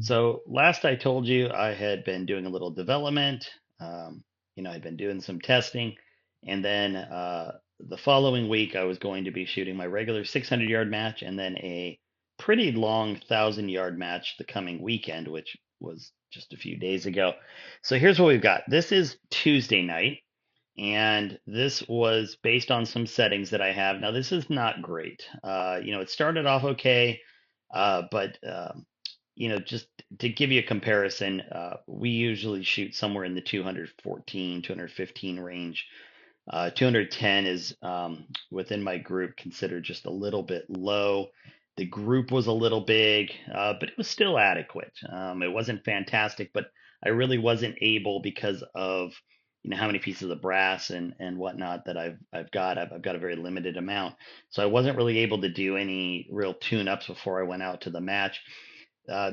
So last I told you, I had been doing a little development. I'd been doing some testing, and then the following week I was going to be shooting my regular 600-yard match, and then a pretty long 1,000-yard match the coming weekend, which was just a few days ago. So here's what we've got. This is Tuesday night, and this was based on some settings that I have. Now this is not great. It started off okay, but just to give you a comparison, we usually shoot somewhere in the 214, 215 range. 210 is within my group considered just a little bit low. The group was a little big, but it was still adequate. It wasn't fantastic, but I really wasn't able because of how many pieces of brass and whatnot that I've got. I've got a very limited amount, so I wasn't really able to do any real tune-ups before I went out to the match.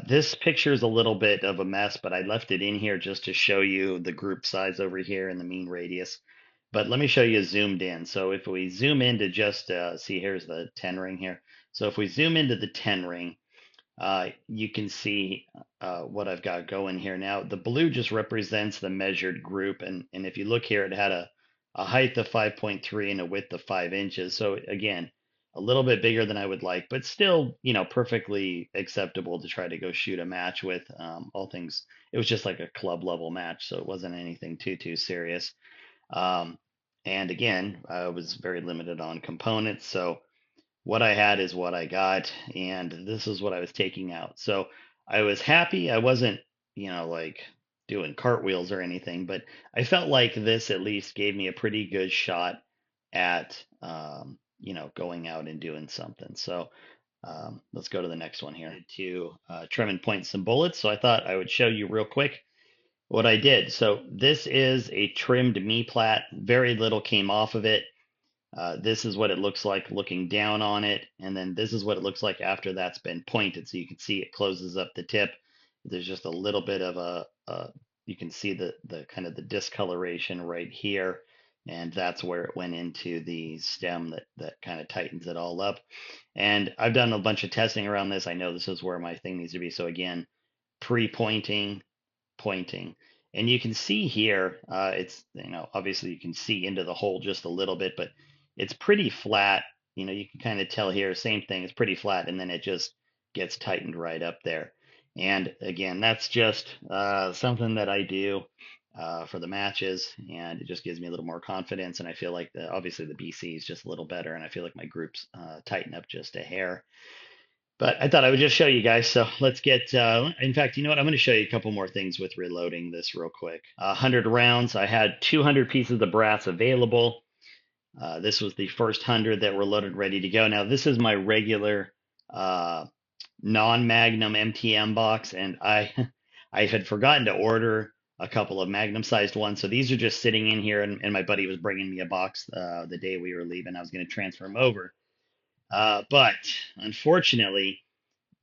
This picture is a little bit of a mess, but I left it in here just to show you the group size over here and the mean radius. But let me show you zoomed in. So if we zoom into just, see, here's the 10 ring here. So if we zoom into the 10 ring, you can see what I've got going here. Now, the blue just represents the measured group. And if you look here, it had a height of 5.3 and a width of 5 inches. So again, a little bit bigger than I would like, but still, perfectly acceptable to try to go shoot a match with. All things, it was just like a club level match, so it wasn't anything too serious. Um, and again, I was very limited on components, so what I had is what I got, and this is what I was taking out. So I was happy. I wasn't, like doing cartwheels or anything, but I felt like this at least gave me a pretty good shot at, going out and doing something. So let's go to the next one here to trim and point some bullets. So I thought I would show you real quick what I did. So this is a trimmed me plat. Very little came off of it. This is what it looks like looking down on it, and then this is what it looks like after that's been pointed. So you can see it closes up the tip. There's just a little bit of you can see the kind of the discoloration right here, and that's where it went into the stem that kind of tightens it all up. And I've done a bunch of testing around this. I know this is where my thing needs to be. So again, pre-pointing, pointing. And you can see here, it's, obviously you can see into the hole just a little bit, but it's pretty flat. You can kind of tell here, same thing, it's pretty flat, and then it just gets tightened right up there. And again, that's just something that I do for the matches, and it just gives me a little more confidence. And I feel like obviously the BC is just a little better, and I feel like my groups tighten up just a hair. But I thought I would just show you guys. So let's get, in fact, you know what? I'm going to show you a couple more things with reloading this real quick. 100 rounds. I had 200 pieces of brass available. This was the first 100 that were loaded, ready to go. Now, this is my regular uh, non-Magnum MTM box, and I I had forgotten to order a couple of Magnum-sized ones. So these are just sitting in here, and my buddy was bringing me a box the day we were leaving. I was going to transfer them over. But unfortunately,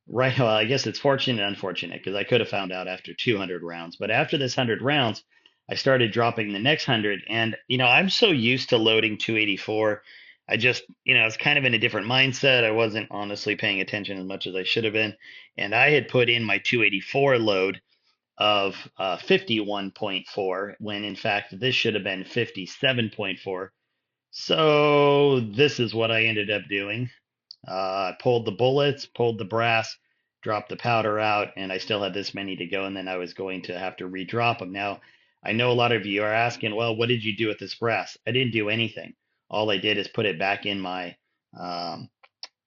right. Well, I guess it's fortunate and unfortunate because I could have found out after 200 rounds. But after this 100 rounds, I started dropping the next 100. And, I'm so used to loading 284. I just, it's kind of in a different mindset. I wasn't honestly paying attention as much as I should have been. And I had put in my 284 load of 51.4 when in fact this should have been 57.4. So this is what I ended up doing. I pulled the bullets, pulled the brass, dropped the powder out, and I still had this many to go. And then I was going to have to redrop them. Now, I know a lot of you are asking, well, what did you do with this brass? I didn't do anything. All I did is put it back um,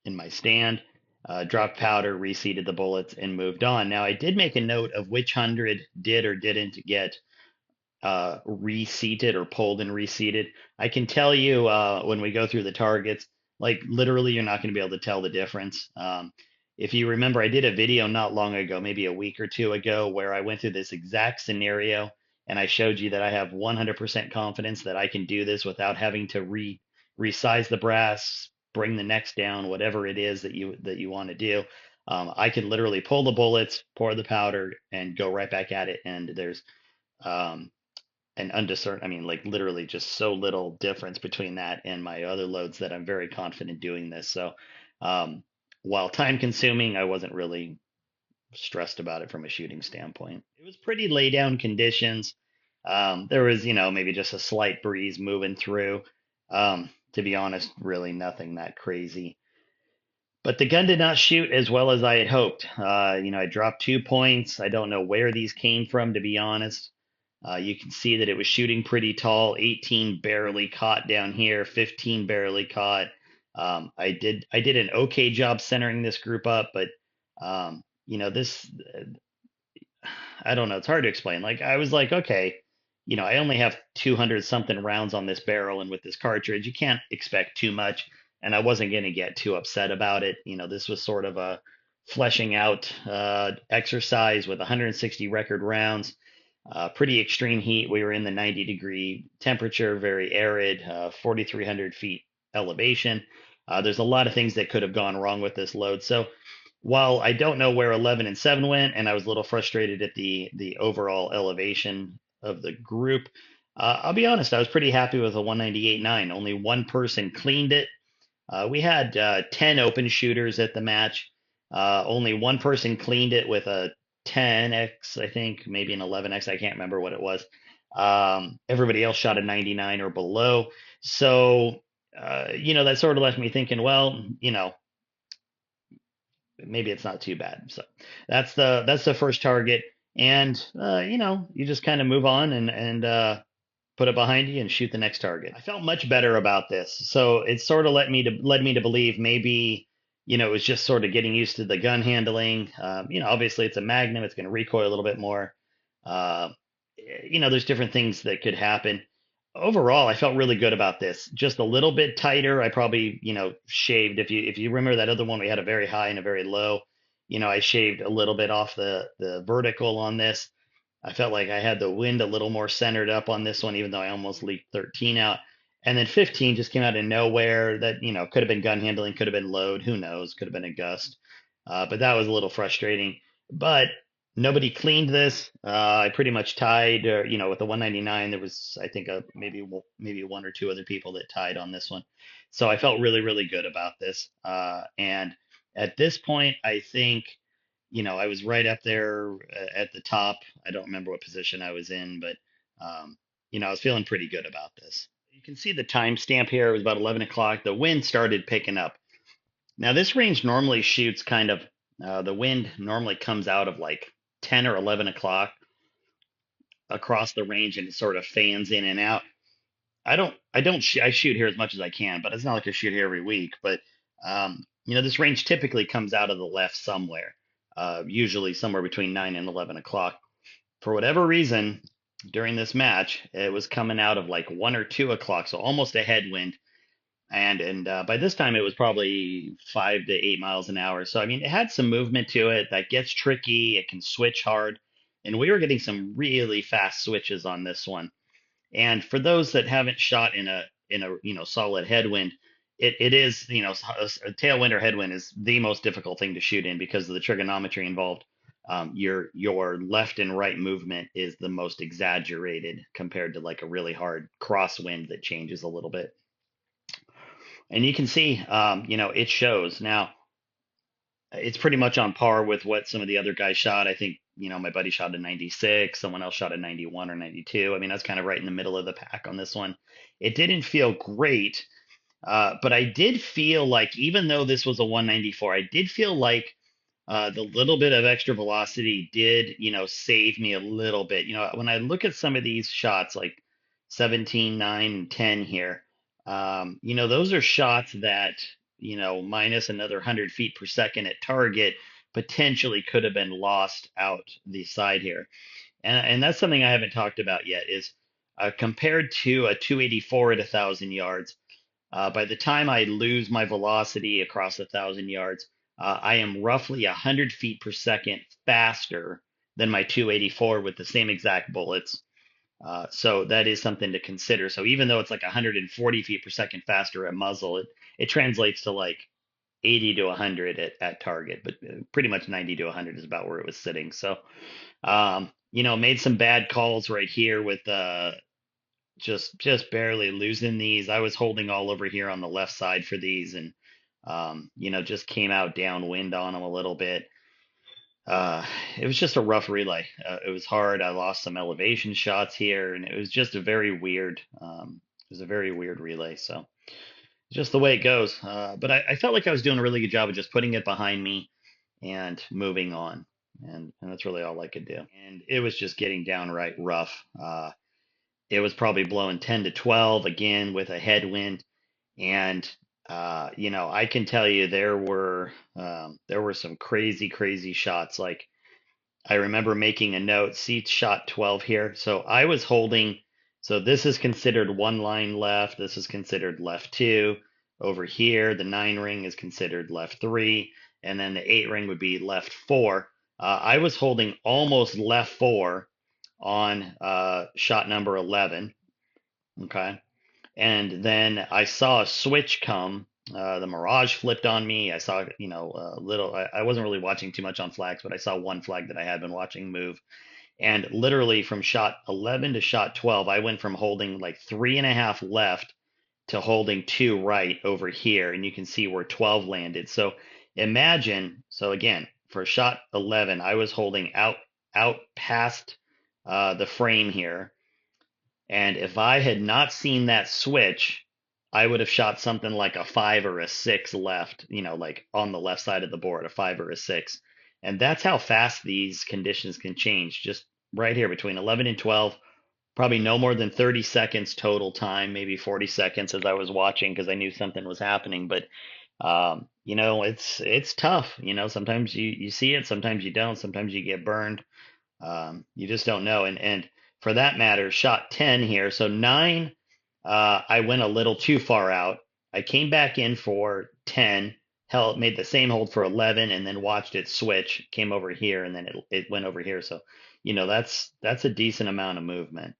in my stand, dropped powder, reseated the bullets, and moved on. Now, I did make a note of which 100 did or didn't get reseated or pulled and reseated. I can tell you when we go through the targets, like literally, you're not going to be able to tell the difference. If you remember, I did a video not long ago, maybe a week or two ago, where I went through this exact scenario and I showed you that I have 100% confidence that I can do this without having to resize the brass, bring the necks down, whatever it is that you want to do. I can literally pull the bullets, pour the powder, and go right back at it. And there's um, and undiscerned, I mean, like literally just so little difference between that and my other loads that I'm very confident doing this. So, um, while time consuming, I wasn't really stressed about it from a shooting standpoint. It was pretty lay down conditions. There was, maybe just a slight breeze moving through. To be honest, really nothing that crazy. But the gun did not shoot as well as I had hoped. I dropped 2 points. I don't know where these came from, to be honest. You can see that it was shooting pretty tall. 18 barely caught down here. 15 barely caught. I did an okay job centering this group up, but this I don't know. It's hard to explain. Like I was like, okay, I only have 200 something rounds on this barrel, and with this cartridge, you can't expect too much. And I wasn't going to get too upset about it. This was sort of a fleshing out exercise with 160 record rounds. Pretty extreme heat. We were in the 90-degree temperature, very arid, 4,300 feet elevation. There's a lot of things that could have gone wrong with this load. So while I don't know where 11 and 7 went, and I was a little frustrated at the overall elevation of the group, I'll be honest, I was pretty happy with a 198.9. Only one person cleaned it. We had 10 open shooters at the match. Only one person cleaned it with a 10x, I think, maybe an 11x. I can't remember what it was. Everybody else shot a 99 or below. So, that sort of left me thinking, well, maybe it's not too bad. So that's the first target, and you just kind of move on and put it behind you and shoot the next target. I felt much better about this, so it sort of led me to believe maybe it was just sort of getting used to the gun handling. Obviously it's a Magnum, it's going to recoil a little bit more. Uh, there's different things that could happen. Overall, I felt really good about this. Just a little bit tighter. I probably, shaved. If you remember that other one, we had a very high and a very low. I shaved a little bit off the vertical on this. I felt like I had the wind a little more centered up on this one, even though I almost leaked 13 out. And then 15 just came out of nowhere. That, could have been gun handling, could have been load, who knows, could have been a gust. But that was a little frustrating. But nobody cleaned this. I pretty much tied, with the 199. There was, I think, maybe one or two other people that tied on this one. So I felt really, really good about this. And at this point, I think, I was right up there at the top. I don't remember what position I was in, but I was feeling pretty good about this. You can see the timestamp here. It was about 11 o'clock. The wind started picking up. Now, this range normally shoots kind of, the wind normally comes out of like 10 or 11 o'clock across the range, and it sort of fans in and out. I shoot here as much as I can, but it's not like I shoot here every week. But, this range typically comes out of the left somewhere, usually somewhere between 9 and 11 o'clock. For whatever reason, during this match, it was coming out of like 1 or 2 o'clock, so almost a headwind. And by this time, it was probably 5 to 8 miles an hour. So, I mean, it had some movement to it. That gets tricky. It can switch hard. And we were getting some really fast switches on this one. And for those that haven't shot in a solid headwind, it is, a tailwind or headwind is the most difficult thing to shoot in because of the trigonometry involved. Your left and right movement is the most exaggerated compared to like a really hard crosswind that changes a little bit. And you can see, it shows. Now, it's pretty much on par with what some of the other guys shot. I think, my buddy shot a 96, someone else shot a 91 or 92. I mean, that's kind of right in the middle of the pack on this one. It didn't feel great, but I did feel like, even though this was a 194, I did feel like the little bit of extra velocity did, save me a little bit. When I look at some of these shots, like 17, 9, and 10 here, those are shots that, minus another 100 feet per second at target, potentially could have been lost out the side here. And that's something I haven't talked about yet is compared to a 284 at 1,000 yards. By the time I lose my velocity across 1,000 yards, I am roughly 100 feet per second faster than my 284 with the same exact bullets. So that is something to consider. So even though it's like 140 feet per second faster at muzzle, it translates to like 80 to 100 at target, but pretty much 90 to 100 is about where it was sitting. So, made some bad calls right here with just barely losing these. I was holding all over here on the left side for these, and just came out downwind on them a little bit. uh, it was just a rough relay. It was hard. I lost some elevation shots here, and it was just a very weird. It was a very weird relay. So just the way it goes. But I felt like I was doing a really good job of just putting it behind me and moving on, and that's really all I could do. And it was just getting downright rough. It was probably blowing 10 to 12 again with a headwind, and I can tell you there were some crazy shots. Like I remember making a note, see shot 12 here. So I was holding, so this is considered one line left. This is considered left two. Over here, the nine ring is considered left three. And then the eight ring would be left four. I was holding almost left four on shot number 11. Okay. And then I saw a switch come. The Mirage flipped on me. I saw, a little. I wasn't really watching too much on flags, but I saw one flag that I had been watching move. And literally from shot 11 to shot 12, I went from holding like three and a half left to holding two right over here. And you can see where 12 landed. So imagine, so again, for shot 11, I was holding out past the frame here, and if I had not seen that switch, I would have shot something like a five or a six left, like on the left side of the board, a five or a six. And that's how fast these conditions can change. Just right here between 11 and 12, probably no more than 30 seconds total time, maybe 40 seconds as I was watching because I knew something was happening. But it's tough. Sometimes you see it, sometimes you don't, sometimes you get burned. You just don't know. And for that matter, shot 10 here. So nine, I went a little too far out. I came back in for 10, held, made the same hold for 11, and then watched it switch, came over here, and then it went over here. So, that's a decent amount of movement.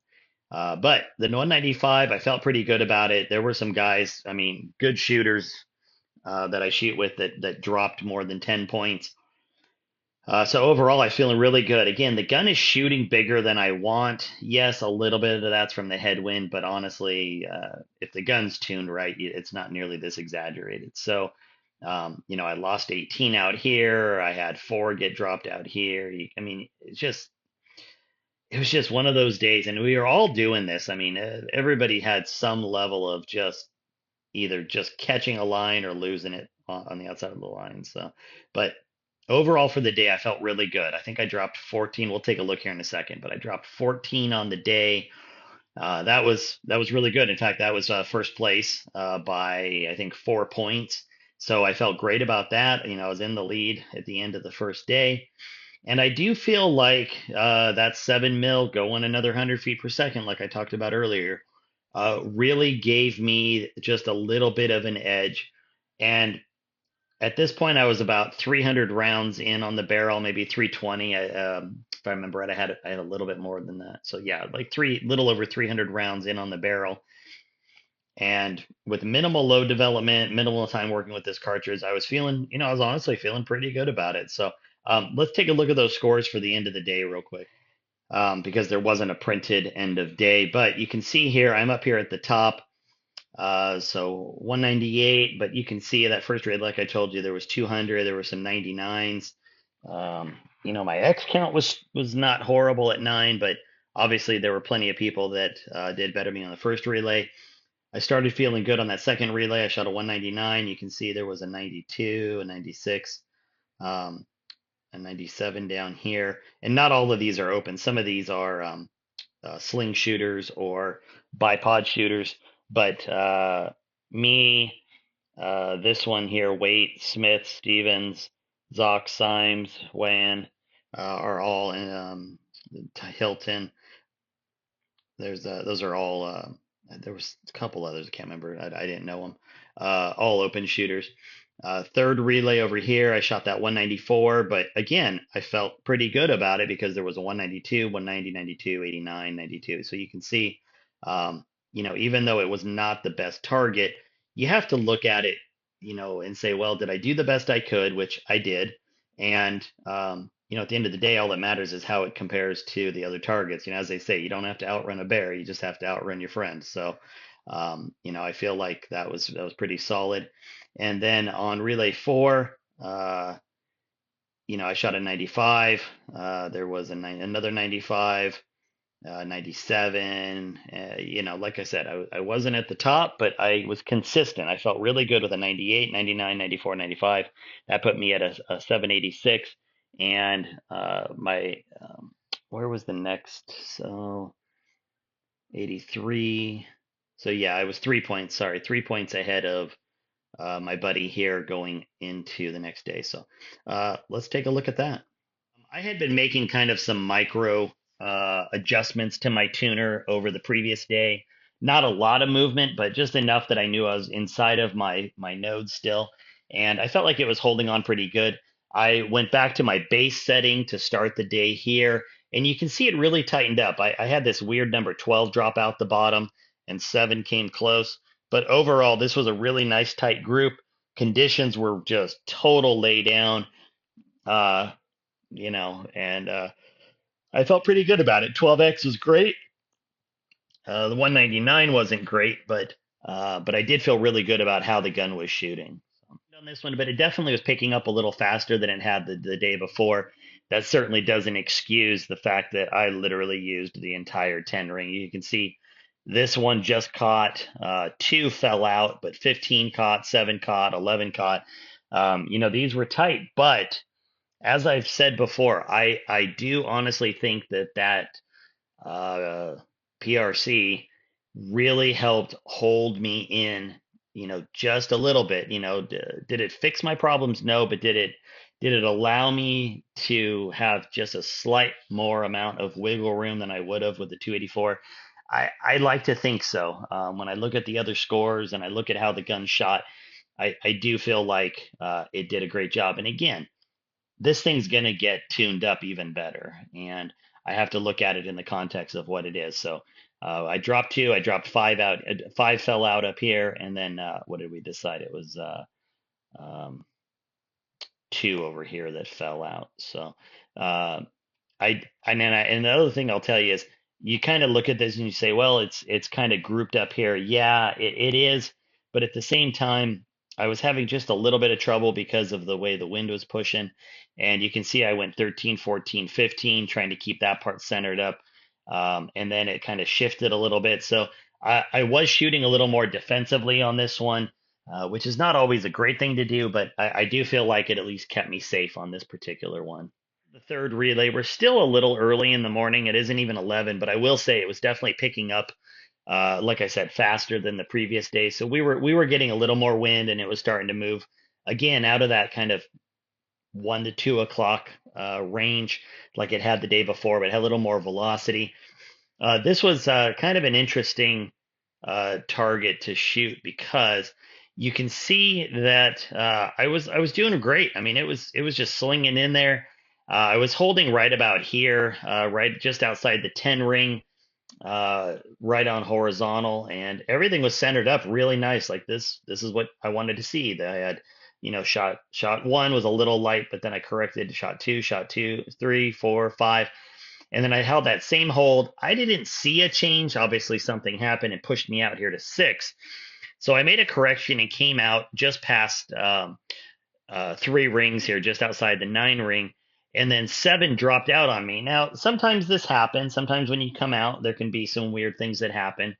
But the 195, I felt pretty good about it. There were some guys, I mean, good shooters that I shoot with that dropped more than 10 points. So overall, I'm feeling really good. Again, the gun is shooting bigger than I want. Yes, a little bit of that's from the headwind, but honestly, if the gun's tuned right, it's not nearly this exaggerated. So, I lost 18 out here. I had four get dropped out here. I mean, it was just one of those days, and we were all doing this. I mean, everybody had some level of just either just catching a line or losing it on the outside of the line. So, but overall for the day, I felt really good. I think I dropped 14. We'll take a look here in a second, but I dropped 14 on the day. That was really good. In fact, that was first place by I think 4 points. So I felt great about that. I was in the lead at the end of the first day. And I do feel like that 7mm going another 100 feet per second, like I talked about earlier, really gave me just a little bit of an edge. And at this point, I was about 300 rounds in on the barrel, maybe 320. If I remember right, I had a little bit more than that. So yeah, like little over 300 rounds in on the barrel. And with minimal load development, minimal time working with this cartridge, I was honestly feeling pretty good about it. So let's take a look at those scores for the end of the day real quick, because there wasn't a printed end of day. But you can see here, I'm up here at the top. So 198, but you can see that first raid, like I told you, there was 200, there were some 99s. My X count was not horrible at 9, but obviously there were plenty of people that did better than me on the first relay. I started feeling good on that second relay. I shot a 199. You can see there was a 92, a 96, um, a 97 down here. And not all of these are open. Some of these are sling shooters or bipod shooters. But me, this one here, Waite, Smith, Stevens, Zoc, Symes, Wan, are all in Hilton. Those are all. There was a couple others I can't remember. I didn't know them. All open shooters. Third relay over here, I shot that 194, but again, I felt pretty good about it because there was a 192, 190, 92, 89, 92. So you can see, even though it was not the best target, you have to look at it, and say, well, did I do the best I could, which I did, and at the end of the day, all that matters is how it compares to the other targets. As they say, you don't have to outrun a bear, you just have to outrun your friend. So, I feel like that was pretty solid. And then on relay four, I shot a 95. There was another 95. 97. Like I said, I wasn't at the top, but I was consistent. I felt really good with a 98, 99, 94, 95. That put me at a 786. And where was the next? So 83. So yeah, I was 3 points, sorry, 3 points ahead of my buddy here going into the next day. So let's take a look at that. I had been making kind of some micro adjustments to my tuner over the previous day. Not a lot of movement, but just enough that I knew I was inside of my node still, and I felt like it was holding on pretty good. I went back to my base setting to start the day here, and you can see it really tightened up. I had this weird number 12 drop out the bottom, and 7 came close. But overall, this was a really nice tight group. Conditions were just total lay down. Uh, and I felt pretty good about it. 12x was great. The 199 wasn't great, but I did feel really good about how the gun was shooting. On this one, but it definitely was picking up a little faster than it had the day before. That certainly doesn't excuse the fact that I literally used the entire 10 ring. You can see this one just caught, 2 fell out, but 15 caught, 7 caught, 11 caught. These were tight, but as I've said before, I do honestly think that uh, PRC really helped hold me in, just a little bit. Did it fix my problems? No, but did it allow me to have just a slight more amount of wiggle room than I would have with the 284? I like to think so. When I look at the other scores and I look at how the gun shot, I do feel like it did a great job. And again, this thing's going to get tuned up even better. And I have to look at it in the context of what it is. So I dropped 2, I dropped 5 out, 5 fell out up here. And then what did we decide? It was um, 2 over here that fell out. So uh, and the other thing I'll tell you is you kind of look at this and you say, well, it's kind of grouped up here. Yeah, it is, but at the same time, I was having just a little bit of trouble because of the way the wind was pushing. And you can see I went 13, 14, 15, trying to keep that part centered up. And then it kind of shifted a little bit. So I was shooting a little more defensively on this one, which is not always a great thing to do, but I do feel like it at least kept me safe on this particular one. The third relay, we're still a little early in the morning. It isn't even 11, but I will say it was definitely picking up, like I said, faster than the previous day. So we were getting a little more wind, and it was starting to move again out of that kind of 1 to 2 o'clock range, like it had the day before, but it had a little more velocity. This was kind of an interesting target to shoot because you can see that I was doing great. I mean, it was just slinging in there. I was holding right about here, right just outside the 10 ring, right on horizontal, and everything was centered up really nice. Like this is what I wanted to see. That I had, shot 1 was a little light, but then I corrected shot 2, shot 2, 3, 4, 5. And then I held that same hold. I didn't see a change. Obviously, something happened and pushed me out here to 6. So I made a correction and came out just past 3 rings here, just outside the 9 ring. And then 7 dropped out on me. Now, sometimes this happens. Sometimes when you come out, there can be some weird things that happen.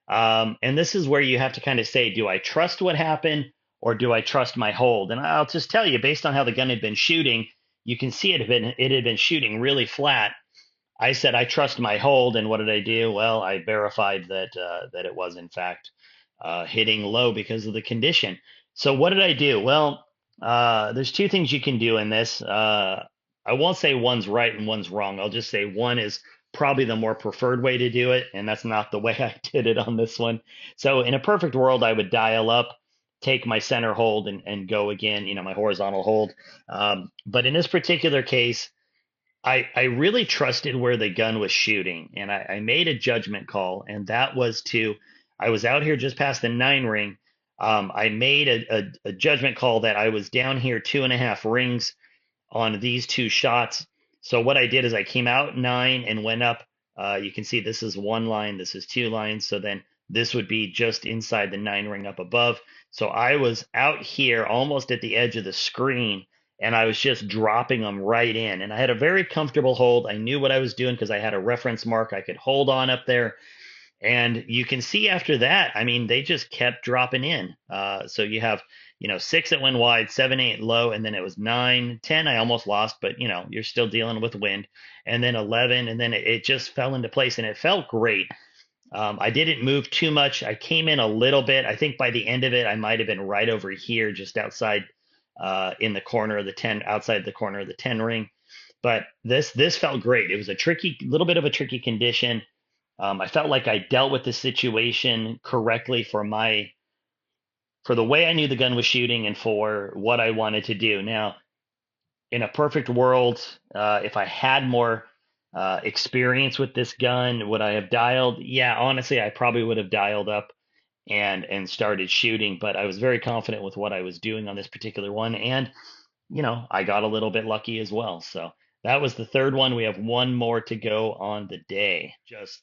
And this is where you have to kind of say, do I trust what happened or do I trust my hold? And I'll just tell you, based on how the gun had been shooting, you can see it had been shooting really flat. I said I trust my hold, and what did I do? Well, I verified that it was in fact hitting low because of the condition. So what did I do? Well, there's 2 things you can do in this. I won't say one's right and one's wrong. I'll just say one is probably the more preferred way to do it, and that's not the way I did it on this one. So in a perfect world, I would dial up, take my center hold, and go again, my horizontal hold. But in this particular case, I really trusted where the gun was shooting, and I made a judgment call, and that was I was out here just past the 9 ring. I made a judgment call that I was down here 2.5 rings on these 2 shots. So what I did is I came out 9 and went up. You can see this is 1 line, this is 2 lines. So then this would be just inside the 9 ring up above. So I was out here almost at the edge of the screen, and I was just dropping them right in. And I had a very comfortable hold. I knew what I was doing because I had a reference mark I could hold on up there. And you can see after that, I mean, they just kept dropping in. So you have, 6 that went wide, 7, 8 low, and then it was 9, 10. I almost lost, but you're still dealing with wind. And then 11, and then it just fell into place, and it felt great. I didn't move too much. I came in a little bit. I think by the end of it, I might have been right over here, just outside, in the corner of the 10, outside the corner of the 10 ring. But this felt great. It was a little bit of a tricky condition. I felt like I dealt with the situation correctly for the way I knew the gun was shooting and for what I wanted to do. Now, in a perfect world, if I had more experience with this gun, would I have dialed? Yeah, honestly, I probably would have dialed up and started shooting. But I was very confident with what I was doing on this particular one, and I got a little bit lucky as well. So that was the third one. We have one more to go on the day. Just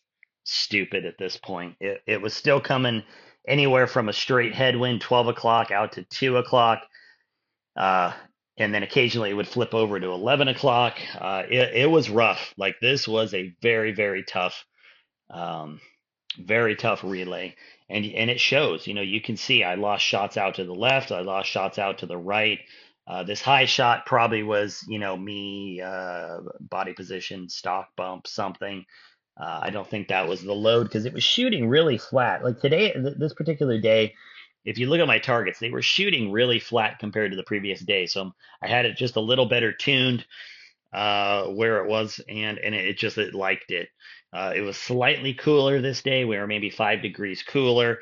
stupid at this point. It was still coming anywhere from a straight headwind, 12 o'clock out to 2 o'clock. Uh, and then occasionally it would flip over to 11 o'clock. It was rough. Like, this was a very, um, very tough relay. And it shows, you can see I lost shots out to the left. I lost shots out to the right. This high shot probably was, me, body position, stock bump, something. I don't think that was the load because it was shooting really flat. Like today, this particular day, if you look at my targets, they were shooting really flat compared to the previous day. So I had it just a little better tuned where it was, and it liked it. It was slightly cooler this day. We were maybe 5 degrees cooler.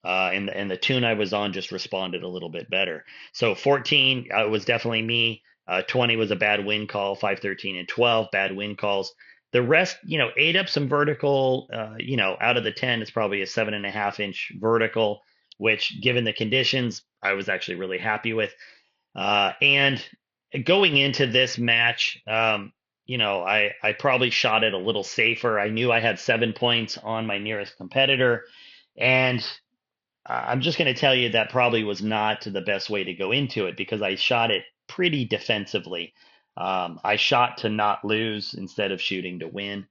And the tune I was on just responded a little bit better. So 14 was definitely me. 20 was a bad wind call. 5, 13, and 12 bad wind calls. The rest, ate up some vertical. Out of the 10, it's probably a 7.5-inch vertical, which, given the conditions, I was actually really happy with. And going into this match, I probably shot it a little safer. I knew I had 7 points on my nearest competitor, and I'm just going to tell you that probably was not the best way to go into it because I shot it pretty defensively. I shot to not lose instead of shooting to win,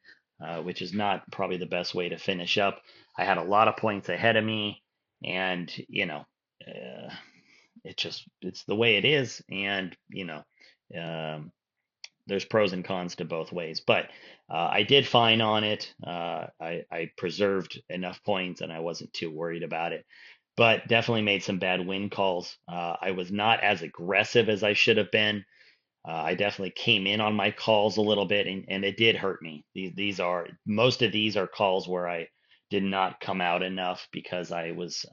which is not probably the best way to finish up. I had a lot of points ahead of me, and it's the way it is, and um, there's pros and cons to both ways. But I did fine on it. I preserved enough points, and I wasn't too worried about it. But definitely made some bad win calls. I was not as aggressive as I should have been. I definitely came in on my calls a little bit, and it did hurt me. Most of these are calls where I did not come out enough because I was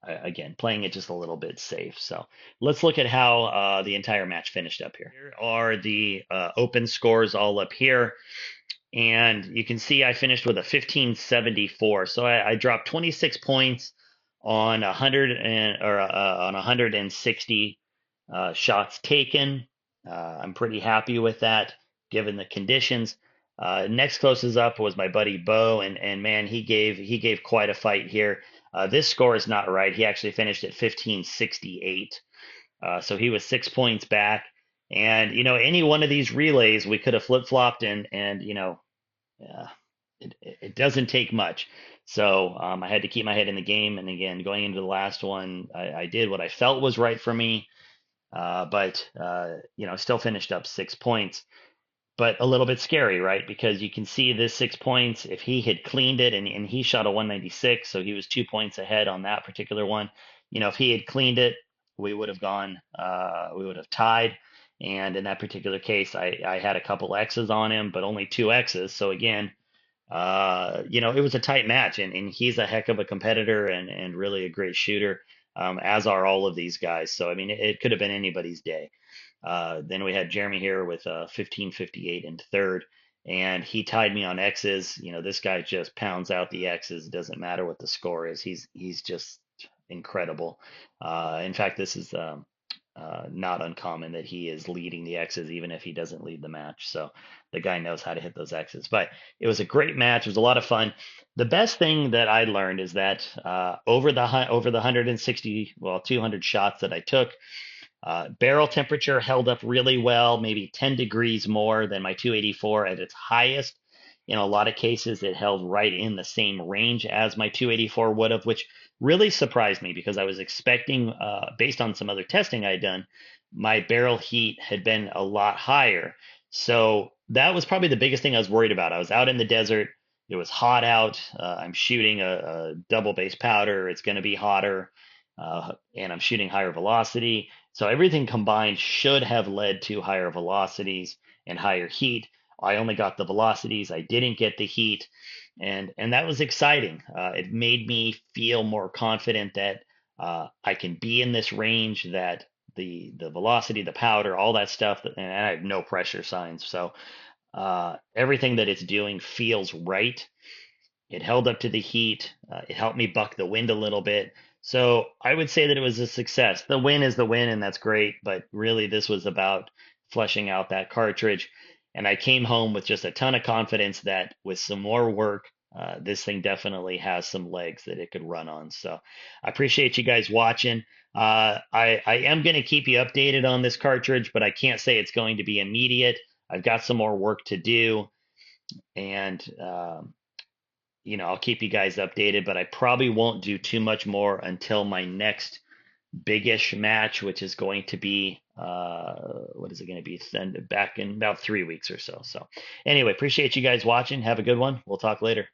again playing it just a little bit safe. So let's look at how the entire match finished up here. Here are the open scores all up here. And you can see I finished with a 1574. So I dropped 26 points on 160 shots taken. I'm pretty happy with that given the conditions. Next closest up was my buddy Bo, and man, he gave quite a fight here. This score is not right. He actually finished at 1568. So he was 6 points back. And any one of these relays we could have flip-flopped, and uh, it doesn't take much. So I had to keep my head in the game. And again, going into the last one, I did what I felt was right for me. But still finished up 6 points. But a little bit scary, right? Because you can see this 6 points. If he had cleaned it, and he shot a 196, so he was 2 points ahead on that particular one. If he had cleaned it, we would have tied. And in that particular case, I had a couple X's on him, but only 2 X's. So again, it was a tight match, and he's a heck of a competitor and really a great shooter, as are all of these guys. So, I mean, it could have been anybody's day. Then we had Jeremy here with 1558 in third, and he tied me on X's. This guy just pounds out the X's. It doesn't matter what the score is. He's just incredible. In fact, this is not uncommon that he is leading the X's even if he doesn't lead the match. So the guy knows how to hit those X's. But it was a great match. It was a lot of fun. The best thing that I learned is that over the 200 shots that I took, Barrel temperature held up really well, maybe 10 degrees more than my 284 at its highest. In a lot of cases, it held right in the same range as my 284 would have, which really surprised me because I was expecting, based on some other testing I'd done, my barrel heat had been a lot higher. So that was probably the biggest thing I was worried about. I was out in the desert. It was hot out. I'm shooting a double base powder. It's going to be hotter, and I'm shooting higher velocity. So everything combined should have led to higher velocities and higher heat. I only got the velocities. I didn't get the heat, and that was exciting. It made me feel more confident that I can be in this range. That the velocity, the powder, all that stuff, and I have no pressure signs. So everything that it's doing feels right. It held up to the heat. It helped me buck the wind a little bit. So I would say that it was a success. The win is the win, and that's great. But really, this was about fleshing out that cartridge. And I came home with just a ton of confidence that with some more work, this thing definitely has some legs that it could run on. So I appreciate you guys watching. I am going to keep you updated on this cartridge, but I can't say it's going to be immediate. I've got some more work to do, and I'll keep you guys updated, but I probably won't do too much more until my next biggish match, which is going to be what is it going to be? Send back in about 3 weeks or so. So anyway, appreciate you guys watching. Have a good one. We'll talk later.